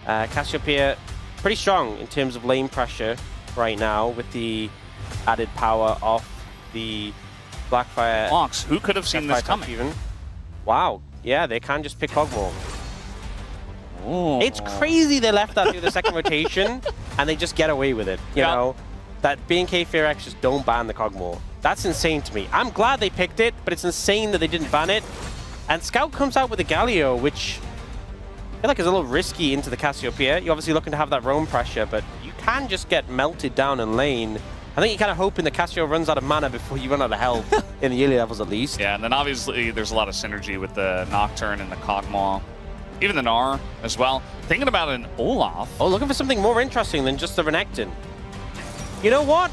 Cassiopeia pretty strong in terms of lane pressure right now with the added power of the Blackfire. Ox, who could have seen this coming? Even. Wow, yeah, they can just pick Hogmore. Ooh. It's crazy they left that through the second rotation and they just get away with it. You know, that B&K FearX just don't ban the Cogmore. That's insane to me. I'm glad they picked it, but it's insane that they didn't ban it. And Scout comes out with a Galio, which I feel like is a little risky into the Cassiopeia. You're obviously looking to have that roam pressure, but you can just get melted down in lane. I think you're kind of hoping the Cassio runs out of mana before you run out of health, in the early levels at least. Yeah, and then obviously there's a lot of synergy with the Nocturne and the Cogmaw. Even the Gnar as well. Thinking about an Olaf. Oh, looking for something more interesting than just the Renekton. You know what?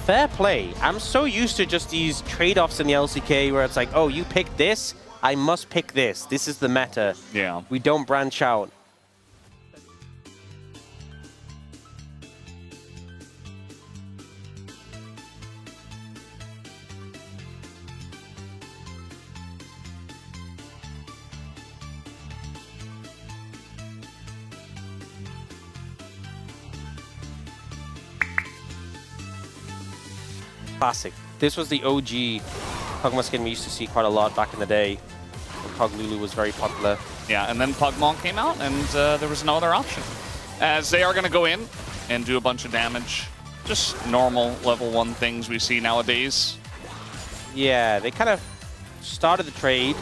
Fair play. I'm so used to just these trade-offs in the LCK where it's like, oh, you pick this, I must pick this. This is the meta. Yeah. We don't branch out. Classic. This was the OG Kog'Maw skin we used to see quite a lot back in the day when Kog Lulu was very popular. Yeah, and then Pugmon came out, and there was no other option. As they are going to go in and do a bunch of damage. Just normal level 1 things we see nowadays. Yeah, they kind of started the trade,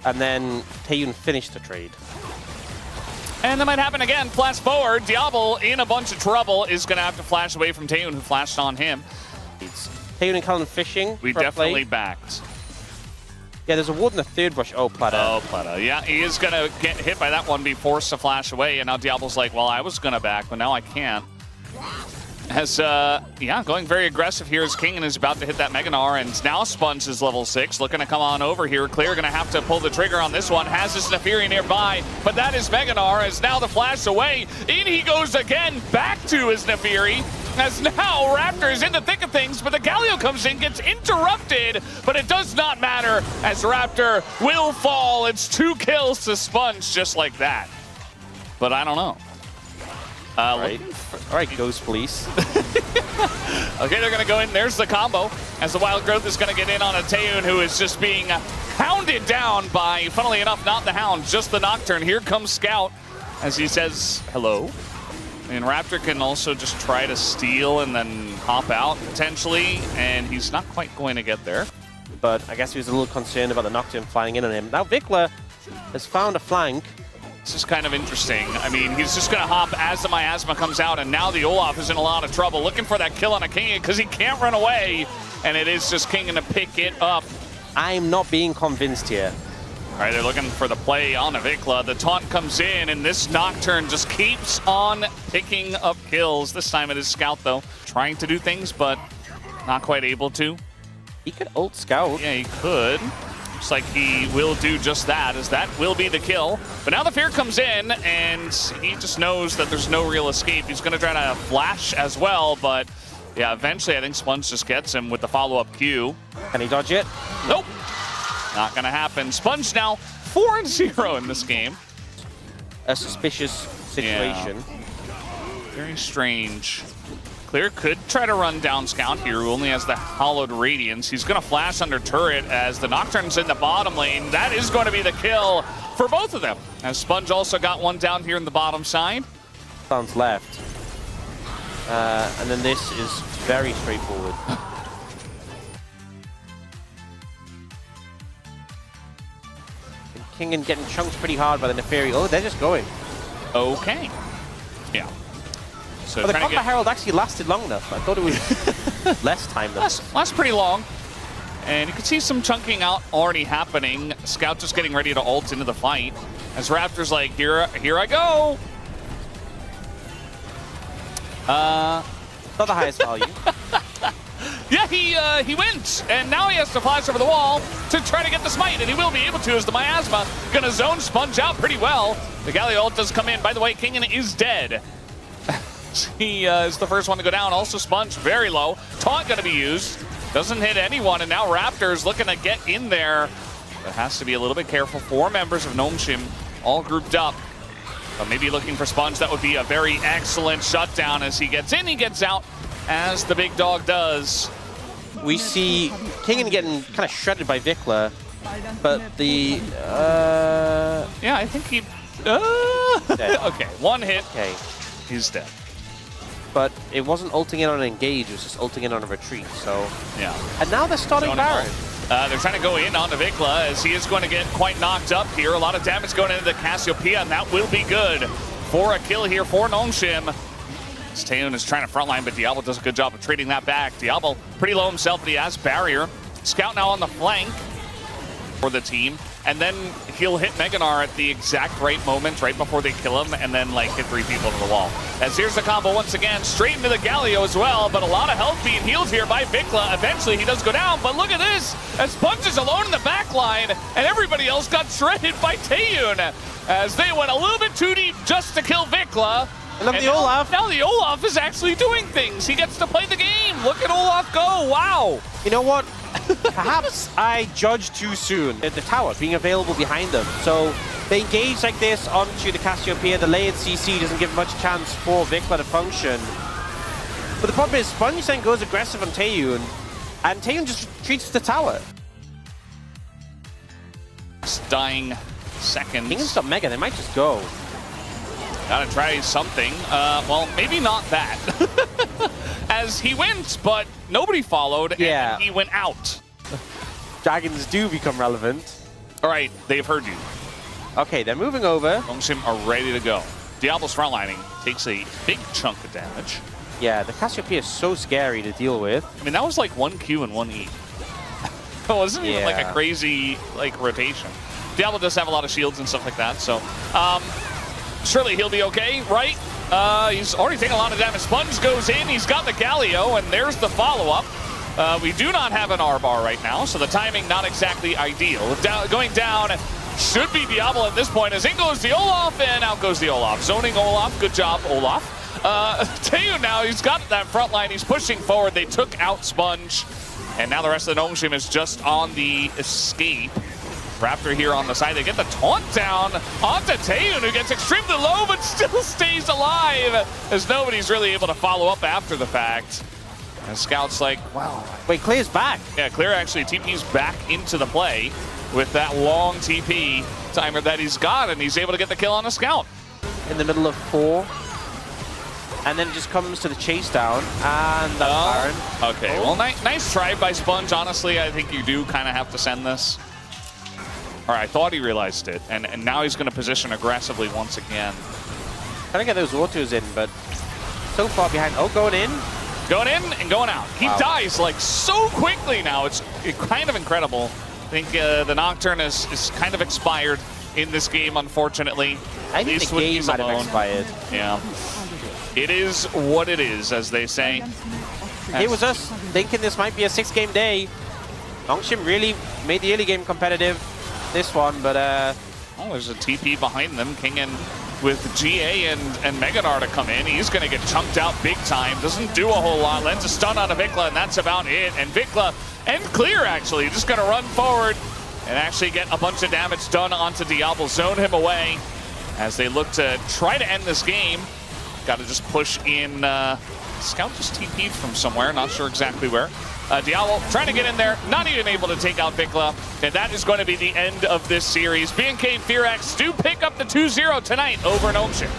and then Taeyoon finished the trade. And that might happen again. Flash forward. Diable, in a bunch of trouble, is going to have to flash away from Taeyoon, who flashed on him. It's Taeyoon and Cullen fishing. We definitely backed. Yeah, there's a ward in the third bush. Oh, Plata. Oh, Plata. Yeah, he is going to get hit by that one, be forced to flash away. And now Diablo's like, well, I was going to back, but now I can't. As, yeah, going very aggressive here as King and is about to hit that Mega Gnar, and now Sponge is level 6, looking to come on over here. Clear going to have to pull the trigger on this one, has his Nefiri nearby, but that is Mega Gnar, as now the flash away, in he goes again, back to his Nefiri, as now Raptor is in the thick of things, but the Galio comes in, gets interrupted, but it does not matter, as Raptor will fall. It's 2 kills to Sponge just like that. But I don't know. All right, Ghost Police. Okay, they're going to go in. There's the combo. As the Wild Growth is going to get in on a Taeyoon who is just being hounded down by, funnily enough, not the Hound, just the Nocturne. Here comes Scout as he says hello. And Raptor can also just try to steal and then hop out, potentially. And he's not quite going to get there. But I guess he was a little concerned about the Nocturne flying in on him. Now VicLa has found a flank. This is kind of interesting. I mean, he's just going to hop as the Miasma comes out, and now the Olaf is in a lot of trouble, looking for that kill on a King because he can't run away, and it is just King to pick it up. I'm not being convinced here. All right, they're looking for the play on a VicLa. The taunt comes in, and this Nocturne just keeps on picking up kills. This time it is Scout, though, trying to do things, but not quite able to. He could ult Scout. Yeah, he could. Looks like he will do just that, as that will be the kill. But now the fear comes in, and he just knows that there's no real escape. He's going to try to flash as well, but yeah, eventually I think Sponge just gets him with the follow-up Q. Can he dodge it? Nope. Not going to happen. Sponge now 4-0 in this game. A suspicious situation. Yeah. Very strange. Clear could try to run down Scout here, who only has the Hallowed Radiance. He's going to flash under turret as the Nocturne's in the bottom lane. That is going to be the kill for both of them. As Sponge also got one down here in the bottom side. Sounds left. And then this is very straightforward. Kingen getting chunked pretty hard by the Neferi. Oh, they're just going. Okay. Yeah. So but the Combat Herald actually lasted long enough. I thought it was less time than Lasts pretty long. And you can see some chunking out already happening. Scout just getting ready to ult into the fight. As Raptor's like, here I go. Not the highest value. Yeah, he went, and now he has to flash over the wall to try to get the smite, and he will be able to as the Miasma gonna zone Sponge out pretty well. The Galio ult does come in. By the way, Kingen is dead. He is the first one to go down. Also Sponge very low. Taunt gonna be used. Doesn't hit anyone, and now Raptor's looking to get in there. But has to be a little bit careful. 4 members of Gnomeshim all grouped up. But maybe looking for Sponge, that would be a very excellent shutdown as he gets in, he gets out, as the big dog does. We see Kingen getting kind of shredded by VicLa, but the... Yeah, I think he... Okay, one hit. Okay. He's dead. But it wasn't ulting in on an engage, it was just ulting in on a retreat, so... Yeah. And now they're starting Baron. They're trying to go in onto VicLa as he is going to get quite knocked up here. A lot of damage going into the Cassiopeia, and that will be good for a kill here for Nongshim. Taeyoon is trying to frontline, but Diable does a good job of trading that back. Diable pretty low himself, but he has barrier. Scout now on the flank for the team, and then he'll hit Meganar at the exact right moment, right before they kill him, and then like hit 3 people to the wall. As here's the combo once again, straight into the Galio as well, but a lot of health being healed here by VicLa. Eventually he does go down, but look at this, as Sponge is alone in the back line, and everybody else got shredded by Taeyoon, as they went a little bit too deep just to kill VicLa. And look at the Olaf. Now the Olaf is actually doing things. He gets to play the game. Look at Olaf go, wow. You know what? Perhaps I judged too soon at the tower being available behind them. So they engage like this onto the Cassiopeia. The layered CC doesn't give much chance for VicLa to function. But the problem is Sponge then goes aggressive on Taeyoon, and Taeyoon just retreats to the tower. Just dying seconds. He can stop Mega, they might just go. Gotta try something. Well, maybe not that. As he went, but nobody followed, and he went out. Dragons do become relevant. All right, they've heard you. Okay, they're moving over. Nongshim are ready to go. Diable's frontlining takes a big chunk of damage. Yeah, the Cassiopeia is so scary to deal with. I mean, that was like 1 Q and 1 E. It wasn't even like a crazy rotation. Diable does have a lot of shields and stuff like that, so surely he'll be okay, right? He's already taken a lot of damage. Sponge goes in, he's got the Galio, and there's the follow-up. We do not have an R-bar right now, so the timing not exactly ideal. Going down should be Diable at this point, as in goes the Olaf, and out goes the Olaf. Zoning Olaf, good job, Olaf. Taeyoon now, he's got that front line, he's pushing forward. They took out Sponge, and now the rest of the Nongshim is just on the escape. Raptor here on the side, they get the taunt down onto Taeyoon, who gets extremely low but still stays alive, as nobody's really able to follow up after the fact. And Scout's like, wow. Wait, Clear's back. Yeah, Clear actually TP's back into the play with that long TP timer that he's got, and he's able to get the kill on the Scout. In the middle of 4. And then it just comes to the chase down, and that's Baron. Okay, well, nice try by Sponge. Honestly, I think you do kind of have to send this. All right, I thought he realized it, and now he's going to position aggressively once again. Trying to get those autos in, but so far behind. Oh, going in. Going in and going out. He dies like so quickly now. It's kind of incredible. I think the Nocturne is kind of expired in this game, unfortunately. I think the game might have expired. Yeah. It is what it is, as they say. It was us thinking this might be a 6-game day. Nongshim really made the early game competitive. This one, but oh, there's a TP behind them. Kingen with GA and Meganar to come in. He's gonna get chunked out big time. Doesn't do a whole lot. Lands a stun on a VicLa, and that's about it. And VicLa and Clear actually just gonna run forward and actually get a bunch of damage done onto Diable. Zone him away as they look to try to end this game. Got to just push in. Scout just TP'd from somewhere, not sure exactly where. Diable trying to get in there, not even able to take out VicLa, and that is going to be the end of this series. BNK Fearax do pick up the 2-0 tonight over Nongshim.